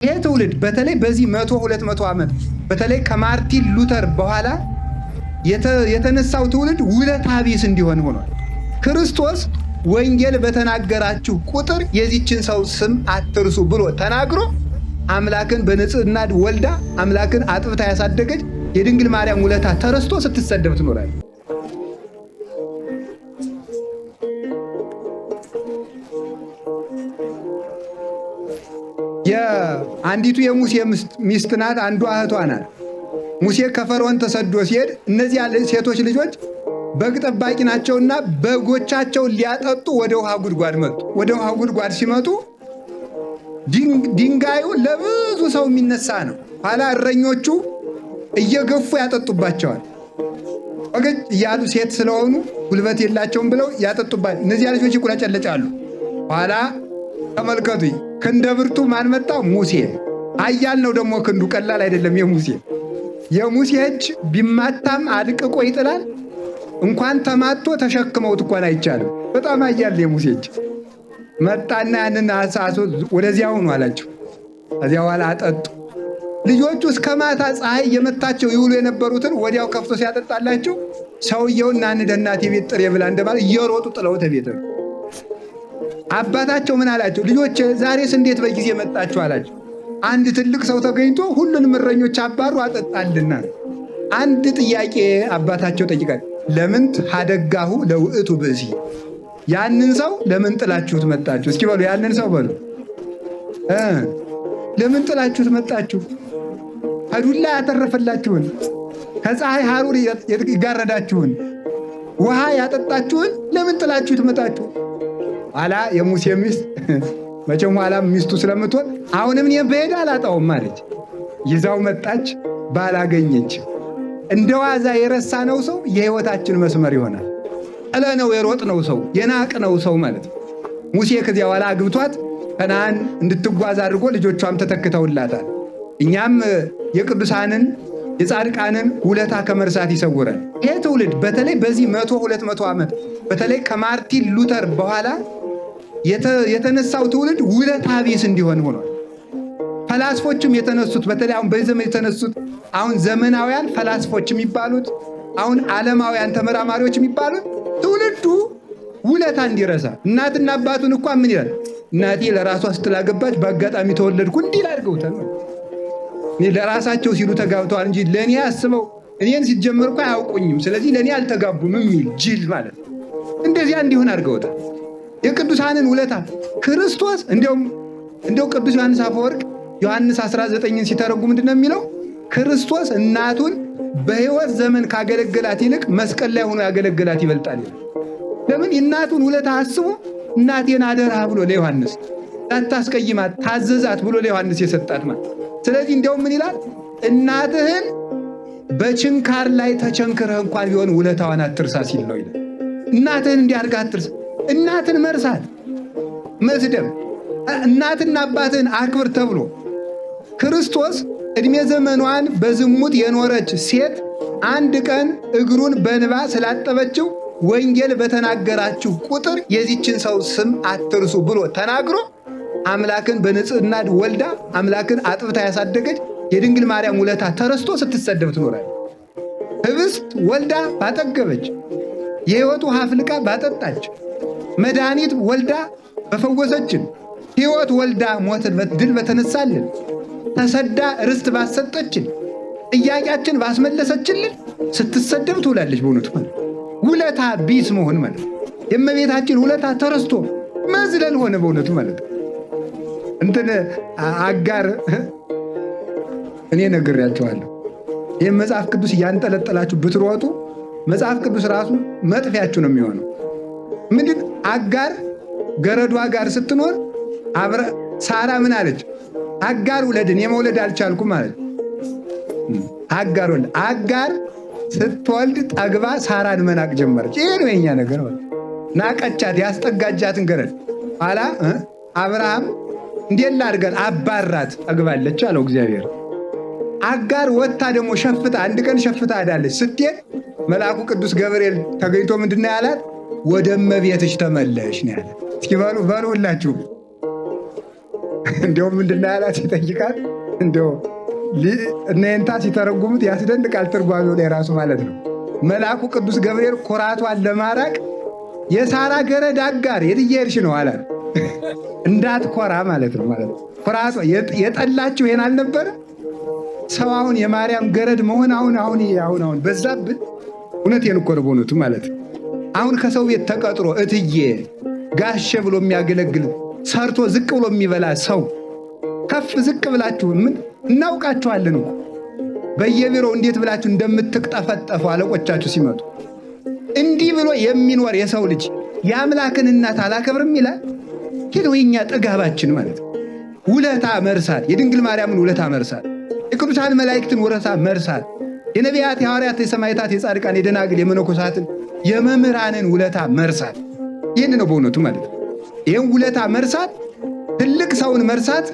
ይሄ ትውልድ በተለይ በዚህ 100-200 ዓመት በተለይ ከማርቲን ሉተር በኋላ የተነሳው ትውልድ ውለታ ቢስ እንዲሆን ሆኗል። ክርስቶስ ወንጌል በተናገራችሁ ቁጥር የዚችን ሰው ስም አትርሱ ብሎ ተናግሮ አምላክን በንጽህና ወልዳ አምላክን አጥብታ ያሳደገች የድንግል ማርያም ውለታ ተረስቶ ስትሰደብ ትኖራለች። የአንዲቱ የሙሴ ሚስት ናት፣ አንዷ እህቷ ናት። ሙሴ ከፈርዖን ተሰዶ ሲሄድ እነዚያ ሴቶች ልጆች በግ ጠባቂ ናቸውና በጎቻቸውን ሊያጠጡ ወደ ውሃ ጉድጓድ መጡ። ወደ ውሃ ጉድጓድ ሲመጡ ድንጋዩ ለብዙ ሰው የሚነሳ ነው። ኋላ እረኞቹ እየገፉ ያጠጡባቸዋል። ወገጅ እያሉ ሴት ስለሆኑ ጉልበት የላቸውም ብለው ያጠጡባቸው። እነዚያ ልጆች ይቁለጨለጫሉ። ኋላ ተመልከቱ፣ ክንደ ብርቱ ማን መጣ? ሙሴ። ኃያል ነው ደግሞ ክንዱ፣ ቀላል አይደለም። የሙሴ እጅ ቢማታም አድቅቆ ይጥላል። እንኳን ተማቶ ተሸክመውት እንኳን አይቻልም። በጣም ኃያል የሙሴ እጅ መጣና ያንን አሳሶ ወደዚያ ሆኑ አላቸው። ከዚያ በኋላ አጠጡ። ልጆቹ እስከ ማታ ፀሐይ የመታቸው ይውሉ የነበሩትን ወዲያው ከፍቶ ሲያጠጣላቸው ሰውየውና እናቴ ቤት ጥሬ ብላ እንደማለት እየሮጡ ጥለውት ቤት ነው። አባታቸው ምን አላቸው? ልጆች ዛሬስ እንዴት በጊዜ መጣችሁ አላቸው። አንድ ትልቅ ሰው ተገኝቶ ሁሉንም እረኞች አባሩ አጠጣልና። አንድ ጥያቄ አባታቸው ጠይቃል። ለምን ሀደጋሁ ለውእቱ ብእሲ፣ ያንን ሰው ለምን ጥላችሁት መጣችሁ? እስኪ በሉ ያንን ሰው በሉ ለምን ጥላችሁት መጣችሁ? ከዱላ ያተረፈላችሁን፣ ከፀሐይ ሐሩር ይጋረዳችሁን፣ ውሃ ያጠጣችሁን ለምን ጥላችሁት መጣችሁ? ኋላ የሙሴ ሚስት መቼም ኋላ ሚስቱ ስለምትሆን አሁንም እኔ በሄድ አላጣውም አለች። ይዛው መጣች። ባላገኘች እንደ ዋዛ የረሳነው ሰው የሕይወታችን መስመር ይሆናል። ጥለነው የሮጥነው ሰው የናቅነው ሰው ማለት ነው። ሙሴ ከዚያ በኋላ አግብቷት ከነዓን እንድትጓዝ አድርጎ ልጆቿም ተተክተውላታል። እኛም የቅዱሳንን የጻድቃንን ውለታ ከመርሳት ይሰውረን። ይህ ትውልድ በተለይ በዚህ 100-200 ዓመት በተለይ ከማርቲን ሉተር በኋላ የተነሳው ትውልድ ውለታ ቢስ እንዲሆን ሆኗል። ፈላስፎችም የተነሱት በተለይ አሁን በዚህ ዘመን የተነሱት አሁን ዘመናውያን ፈላስፎች የሚባሉት አሁን ዓለማውያን ተመራማሪዎች የሚባሉት ትውልዱ ውለታ እንዲረሳ እናትና አባቱን እንኳን ምን ይላል? እናቴ ለራሷ ስትላገባች በአጋጣሚ ተወለድኩ እንዲል አድርገውታል። ለራሳቸው ሲሉ ተጋብተዋል እንጂ ለእኔ አስበው እኔን ሲጀመር እኮ አያውቁኝም፣ ስለዚህ ለእኔ አልተጋቡም የሚል ጅል ማለት ነው። እንደዚያ እንዲሆን አድርገውታል። የቅዱሳንን ውለታ ክርስቶስ እንደው ቅዱስ ዮሐንስ አፈወርቅ ዮሐንስ 19ን ሲተረጉ ምንድን ነው የሚለው? ክርስቶስ እናቱን በሕይወት ዘመን ካገለገላት ይልቅ መስቀል ላይ ሆኖ ያገለገላት ይበልጣል። ለምን? የእናቱን ውለታ አስቦ እናቴን አደራ ብሎ ለዮሐንስ ታታስቀይማት ታዘዛት ብሎ ለዮሐንስ የሰጣት ማለት። ስለዚህ እንዲያውም ምን ይላል? እናትህን በችንካር ላይ ተቸንክረህ እንኳን ቢሆን ውለታዋን አትርሳ ሲል ነው ይላል። እናትህን እንዲያርጋ አትርሳ። እናትን መርሳት መስደብ፣ እናትና አባትህን አክብር ተብሎ ክርስቶስ ዕድሜ ዘመኗን በዝሙት የኖረች ሴት አንድ ቀን እግሩን በእንባ ስላጠበችው ወንጌል በተናገራችሁ ቁጥር የዚችን ሰው ስም አትርሱ ብሎ ተናግሮ አምላክን በንጽህና ወልዳ አምላክን አጥብታ ያሳደገች የድንግል ማርያም ውለታ ተረስቶ ስትሰደብ ትኖራለች። ህብስት ወልዳ ባጠገበች፣ የሕይወት ውሃ አፍልቃ ባጠጣች፣ መድኃኒት ወልዳ በፈወሰችን፣ ሕይወት ወልዳ ሞትን ድል በተነሳልን፣ ተሰዳ ርስት ባሰጠችን፣ ጥያቄያችን ባስመለሰችልን ስትሰደብ ትውላለች። በእውነቱ ማለት ውለታ ቢስ መሆን ማለት የእመቤታችን ውለታ ተረስቶ መዝለል ሆነ። በእውነቱ ማለት አጋር እኔ ነግሬያቸዋለሁ። ይህም መጽሐፍ ቅዱስ እያንጠለጠላችሁ ብትሮጡ መጽሐፍ ቅዱስ ራሱ መጥፊያችሁ ነው የሚሆነው። ምንድን አጋር ገረዷ ጋር ስትኖር ሳራ ምን አለች? አጋር ውለድን የመውለድ አልቻልኩም ማለት አጋር ወልድ አጋር ስትወልድ ጠግባ ሳራን መናቅ ጀመረች። ይሄ ነው የኛ ነገር። ናቀቻት፣ ያስጠጋጃትን ገረድ። ኋላ አብርሃም እንዴት ላድርገን አባራት ጠግባለች አለው እግዚአብሔር። አጋር ወጥታ ደግሞ ሸፍታ አንድ ቀን ሸፍታ ሄዳለች። ስትሄድ መልአኩ ቅዱስ ገብርኤል ተገኝቶ ምንድን ነው ያላት? ወደ እመቤትሽ ተመለሽ ነው ያላት። እስኪ በሉ ሁላችሁ እንዲያውም ምንድን ነው ያላት ሲጠይቃት፣ እንዲያው እነንታ ሲተረጉሙት ያስደንቃል ትርጓሜው ላይ ራሱ ማለት ነው። መልአኩ ቅዱስ ገብርኤል ኩራቷን ለማራቅ የሳራ ገረድ አጋር የት እየሄድሽ ነው አላት። እንዳትኮራ ማለት ነው። ኩራቷ የጠላችሁ ይሄን አልነበረ ሰው አሁን የማርያም ገረድ መሆን አሁን በዛብን። እውነቴን እኮ ነው በእውነቱ ማለት ነው። አሁን ከሰው ቤት ተቀጥሮ እትዬ ጋሼ ብሎ የሚያገለግል ሰርቶ ዝቅ ብሎ የሚበላ ሰው ከፍ ዝቅ ብላችሁ ምን እናውቃችኋለን እኮ በየቢሮው እንዴት ብላችሁ እንደምትቅጠፈጠፉ አለቆቻችሁ ሲመጡ እንዲህ ብሎ የሚኖር የሰው ልጅ የአምላክን እናት አላከብርም ይላል። ሄደው የኛ ጥጋባችን ማለት ነው። ውለታ መርሳት፣ የድንግል ማርያምን ውለታ መርሳት፣ የቅዱሳን መላእክትን ውለታ መርሳት፣ የነቢያት፣ የሐዋርያት፣ የሰማዕታት፣ የጻድቃን፣ የደናግል፣ የመነኮሳትን፣ የመምህራንን ውለታ መርሳት። ይህን ነው በእውነቱ ማለት ነው። ይህን ውለታ መርሳት፣ ትልቅ ሰውን መርሳት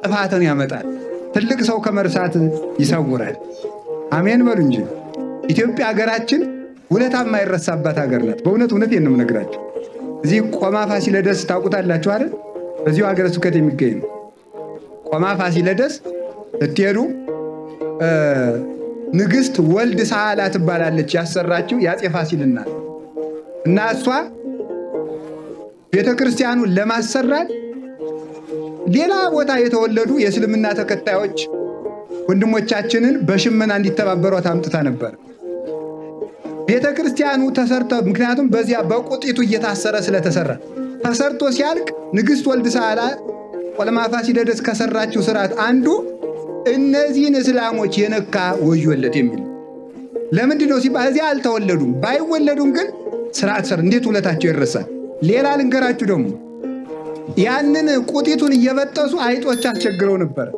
ጥፋትን ያመጣል። ትልቅ ሰው ከመርሳት ይሰውራል። አሜን በሉ እንጂ ኢትዮጵያ ሀገራችን ውለታ የማይረሳባት ሀገር ናት። በእውነት እውነቴን ነው የምነግራችሁ። እዚህ ቆማ ፋሲለደስ ታውቁታላችሁ አይደል? በዚሁ ሀገረ ስብከት የሚገኝ ነው። ቆማ ፋሲለደስ ስትሄዱ ንግሥት ወልድ ሳህላ ትባላለች። ያሰራችው የአፄ ፋሲል እናት እና እሷ ቤተ ክርስቲያኑን ለማሰራት ሌላ ቦታ የተወለዱ የእስልምና ተከታዮች ወንድሞቻችንን በሽመና እንዲተባበሯት አምጥታ ነበር። ቤተ ክርስቲያኑ ተሰርተ ምክንያቱም በዚያ በቁጢቱ እየታሰረ ስለተሰራ ተሰርቶ ሲያልቅ ንግሥት ወልድ ሳህላ ቆለማ ፋሲለደስ ከሰራችው ስርዓት አንዱ እነዚህን እስላሞች የነካ ወዮለት የሚል። ለምንድን ነው ሲባል እዚያ አልተወለዱም። ባይወለዱም ግን ስርዓት ሰር እንዴት ውለታቸው ይረሳል? ሌላ ልንገራችሁ ደግሞ ያንን ቁጢቱን እየበጠሱ አይጦች አስቸግረው ነበር።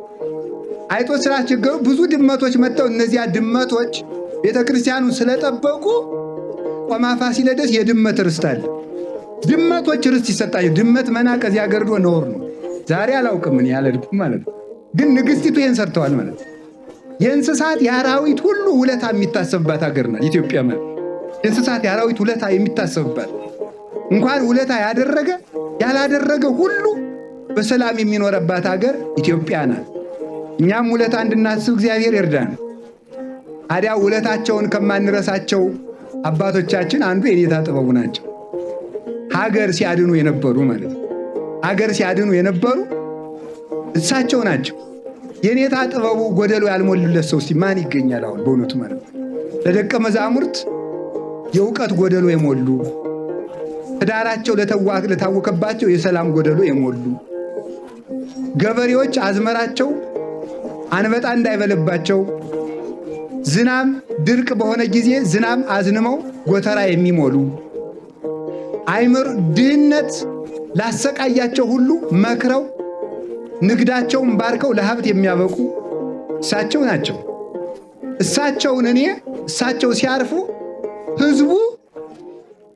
አይጦች ስላስቸገሩ ብዙ ድመቶች መጥተው እነዚያ ድመቶች ቤተክርስቲያኑን ስለጠበቁ ቆማ ፋሲለደስ የድመት ርስት አለ። ድመቶች ርስት ይሰጣቸው። ድመት መናቅ እዚያ ገርዶ ነውር ነው። ዛሬ አላውቅም እኔ ያለድኩም ማለት ነው። ግን ንግሥቲቱ ይህን ሰርተዋል ማለት ነው። የእንስሳት የአራዊት ሁሉ ውለታ የሚታሰብባት ሀገር ናት ኢትዮጵያ ማለት። የእንስሳት የአራዊት ውለታ የሚታሰብባት እንኳን ውለታ ያደረገ ያላደረገ ሁሉ በሰላም የሚኖርባት ሀገር ኢትዮጵያ ናት። እኛም ውለታ እንድናስብ እግዚአብሔር ይርዳን። ታዲያ ውለታቸውን ከማንረሳቸው አባቶቻችን አንዱ የኔታ ጥበቡ ናቸው። ሀገር ሲያድኑ የነበሩ ማለት ነው። ሀገር ሲያድኑ የነበሩ እሳቸው ናቸው። የኔታ ጥበቡ ጎደሎ ያልሞሉለት ሰው እስቲ ማን ይገኛል አሁን በእውነቱ ማለት ነው? ለደቀ መዛሙርት የእውቀት ጎደሎ የሞሉ፣ ትዳራቸው ለታወከባቸው የሰላም ጎደሎ የሞሉ፣ ገበሬዎች አዝመራቸው አንበጣ እንዳይበለባቸው ዝናብ ድርቅ በሆነ ጊዜ ዝናብ አዝንመው ጎተራ የሚሞሉ፣ ድህነት ላሰቃያቸው ሁሉ መክረው ንግዳቸውን ባርከው ለሀብት የሚያበቁ እሳቸው ናቸው። እሳቸው ሲያርፉ ህዝቡ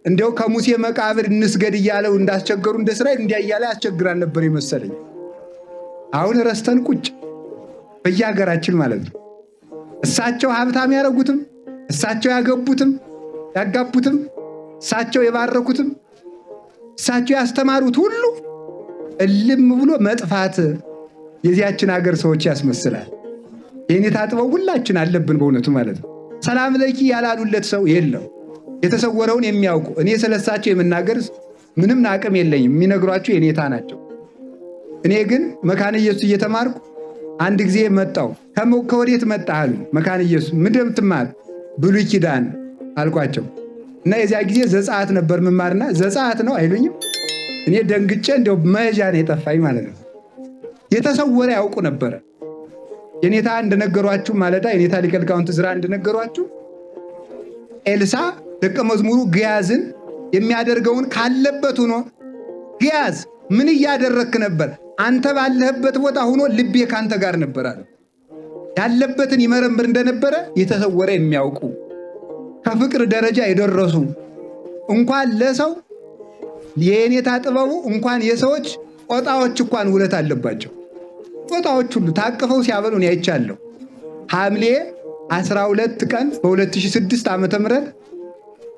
እንዲያው ከሙሴ መቃብር እንስገድ እያለው እንዳስቸገሩ እንደ እስራኤል እንዲያ እያለ ያስቸግራል ነበር የመሰለኝ። አሁን ረስተን ቁጭ በየሀገራችን ማለት ነው። እሳቸው ሀብታም ያደረጉትም፣ እሳቸው ያገቡትም ያጋቡትም፣ እሳቸው የባረኩትም፣ እሳቸው ያስተማሩት ሁሉ እልም ብሎ መጥፋት የዚያችን ሀገር ሰዎች ያስመስላል። የኔታ ጥበብ ሁላችን አለብን በእውነቱ ማለት ነው። ሰላም ለኪ ያላሉለት ሰው የለም። የተሰወረውን የሚያውቁ እኔ ስለሳቸው የመናገር ምንም አቅም የለኝም። የሚነግሯቸው የኔታ ናቸው። እኔ ግን መካነ ኢየሱስ እየተማርኩ አንድ ጊዜ መጣው። ከወዴት መጣህ አሉ። መካነ ኢየሱስ ምንድን ነው የምትማር? ብሉይ ኪዳን አልኳቸው እና የዚያ ጊዜ ዘጸአት ነበር መማርና ዘጸአት ነው አይሉኝም። እኔ ደንግጬ እንደው መያዣ ነው የጠፋኝ ማለት ነው። የተሰወረ ያውቁ ነበረ። የኔታ እንደነገሯችሁ ማለዳ የኔታ ሊቀ ሊቃውንት ዕዝራ እንደነገሯችሁ ኤልሳ ደቀ መዝሙሩ ግያዝን የሚያደርገውን ካለበት ሆኖ ግያዝ ምን እያደረክ ነበር? አንተ ባለህበት ቦታ ሆኖ ልቤ ካንተ ጋር ነበር አለ። ያለበትን ይመረምር እንደነበረ የተሰወረ የሚያውቁ ከፍቅር ደረጃ የደረሱ እንኳን ለሰው የኔታ ጥበቡ እንኳን የሰዎች ጦጣዎች እንኳን ውለት አለባቸው። ጦጣዎች ሁሉ ታቅፈው ሲያበሉ ነው አይቻለሁ። ሐምሌ 12 ቀን በ2006 ዓመተ ምህረት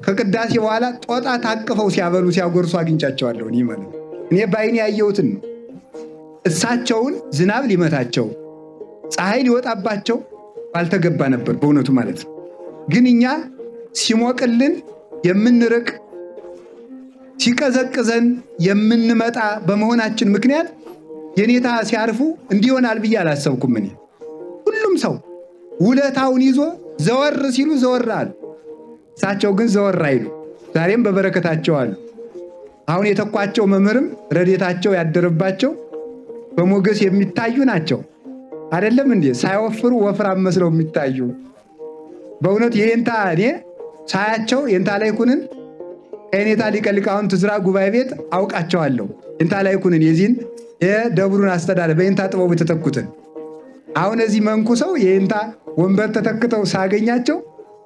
ከቅዳሴ በኋላ ጦጣ ታቅፈው ሲያበሉ ሲያጎርሱ አግኝቻቸዋለሁ። እኔ ባይኔ ያየሁትን ነው። እሳቸውን ዝናብ ሊመታቸው ፀሐይ ሊወጣባቸው ባልተገባ ነበር በእውነቱ ማለት ነው። ግን እኛ ሲሞቅልን የምንርቅ ሲቀዘቅዘን የምንመጣ በመሆናችን ምክንያት የኔታ ሲያርፉ እንዲሆናል ብዬ አላሰብኩም። እኔ ሁሉም ሰው ውለታውን ይዞ ዘወር ሲሉ ዘወር አሉ። እሳቸው ግን ዘወር አይሉ። ዛሬም በበረከታቸው አሉ። አሁን የተኳቸው መምህርም ረድኤታቸው ያደረባቸው በሞገስ የሚታዩ ናቸው። አይደለም እንዴ? ሳይወፍሩ ወፍራም መስለው የሚታዩ በእውነት የኔታ እኔ ሳያቸው የኔታ ላይኩንን የኔታ ሊቀ ሊቃውንት ዕዝራ ጉባኤ ቤት አውቃቸዋለሁ። የኔታ ላይኩንን የዚህን የደብሩን አስተዳደር በኔታ ጥበቡ የተተኩትን አሁን እዚህ መንኩ ሰው የኔታ ወንበር ተተክተው ሳገኛቸው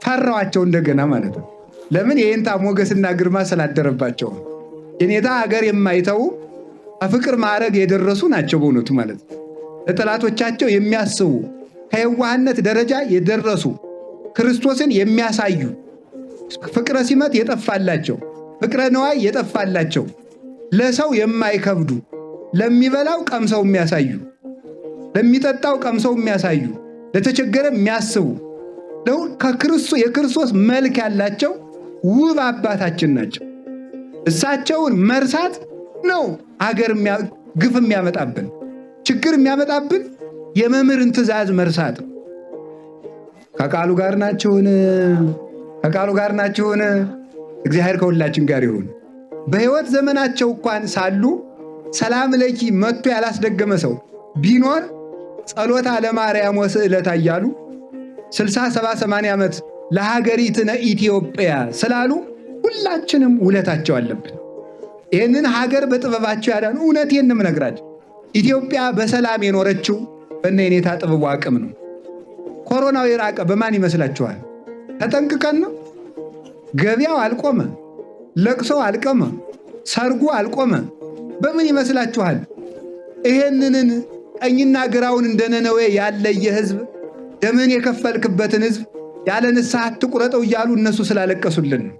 ፈራዋቸው እንደገና ማለት ነው። ለምን? የኔታ ሞገስና ግርማ ስላደረባቸው። የኔታ ሀገር የማይተው በፍቅር ማዕረግ የደረሱ ናቸው በእውነቱ ማለት ነው። ለጠላቶቻቸው የሚያስቡ ከየዋህነት ደረጃ የደረሱ ክርስቶስን የሚያሳዩ ፍቅረ ሲመት የጠፋላቸው ፍቅረ ነዋይ የጠፋላቸው ለሰው የማይከብዱ ለሚበላው ቀምሰው የሚያሳዩ ለሚጠጣው ቀምሰው የሚያሳዩ ለተቸገረ የሚያስቡ የክርስቶስ መልክ ያላቸው ውብ አባታችን ናቸው። እሳቸውን መርሳት ነው አገር ግፍ የሚያመጣብን ችግር የሚያመጣብን የመምህርን ትእዛዝ መርሳት። ከቃሉ ጋር ናችሁን? ከቃሉ ጋር ናችሁን? እግዚአብሔር ከሁላችን ጋር ይሁን። በሕይወት ዘመናቸው እንኳን ሳሉ ሰላም ለኪ መጥቶ ያላስደገመ ሰው ቢኖር ጸሎታ ለማርያም ወስዕለታ እያሉ 60 70 80 ዓመት ለሀገሪትነ ኢትዮጵያ ስላሉ ሁላችንም ውለታቸው አለብን። ይህንን ሀገር በጥበባቸው ያዳኑ እውነቴን ነው የምነግራቸው። ኢትዮጵያ በሰላም የኖረችው በእነ የኔታ ጥበቡ አቅም ነው። ኮሮናው የራቀ በማን ይመስላችኋል? ተጠንቅቀን ነው። ገበያው አልቆመ፣ ለቅሶ አልቆመ፣ ሰርጉ አልቆመ። በምን ይመስላችኋል? ይሄንን ቀኝና ግራውን እንደ ነነዌ ያለየ ህዝብ ደምን የከፈልክበትን ህዝብ ያለ ንስሐ አትቁረጠው እያሉ እነሱ ስላለቀሱልን ነው።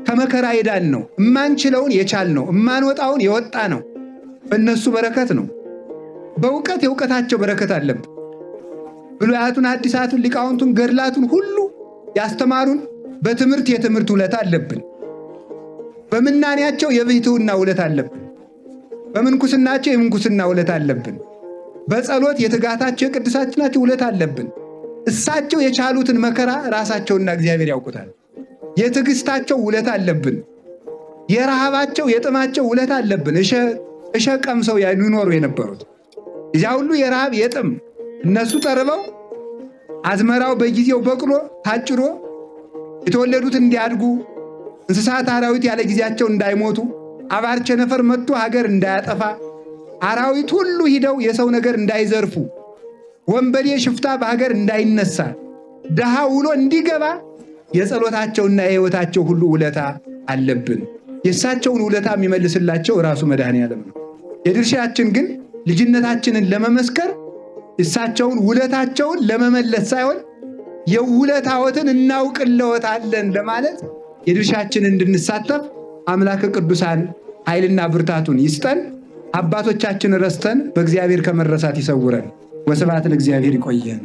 ከመከራ የዳን ነው። እማንችለውን የቻል ነው። እማንወጣውን የወጣ ነው። በእነሱ በረከት ነው። በእውቀት የእውቀታቸው በረከት አለብን። ብሉያቱን፣ አዲሳቱን፣ ሊቃውንቱን፣ ገድላቱን ሁሉ ያስተማሩን በትምህርት የትምህርት ውለታ አለብን። በምናኔያቸው የብሕትውና ውለታ አለብን። በምንኩስናቸው የምንኩስና ውለታ አለብን። በጸሎት የትጋታቸው የቅድሳችናቸው ውለታ አለብን። እሳቸው የቻሉትን መከራ ራሳቸውና እግዚአብሔር ያውቁታል። የትዕግስታቸው ውለታ አለብን። የረሃባቸው የጥማቸው ውለታ አለብን። እሸ ቀምሰው ይኖሩ የነበሩት እዚያ ሁሉ የረሃብ የጥም እነሱ ጠርበው አዝመራው በጊዜው በቅሎ ታጭዶ የተወለዱት እንዲያድጉ እንስሳት አራዊት ያለ ጊዜያቸው እንዳይሞቱ አባር ቸነፈር መጥቶ ሀገር እንዳያጠፋ አራዊት ሁሉ ሂደው የሰው ነገር እንዳይዘርፉ ወንበዴ ሽፍታ በሀገር እንዳይነሳ ድሃ ውሎ እንዲገባ የጸሎታቸውና የሕይወታቸው ሁሉ ውለታ አለብን። የእሳቸውን ውለታ የሚመልስላቸው ራሱ መድኃኔዓለም ነው። የድርሻችን ግን ልጅነታችንን ለመመስከር እሳቸውን ውለታቸውን ለመመለስ ሳይሆን የውለታዎትን እናውቅለዎታለን ለማለት የድርሻችንን እንድንሳተፍ አምላከ ቅዱሳን ኃይልና ብርታቱን ይስጠን። አባቶቻችን ረስተን በእግዚአብሔር ከመረሳት ይሰውረን። ወስብሐት ለእግዚአብሔር። ይቆየን።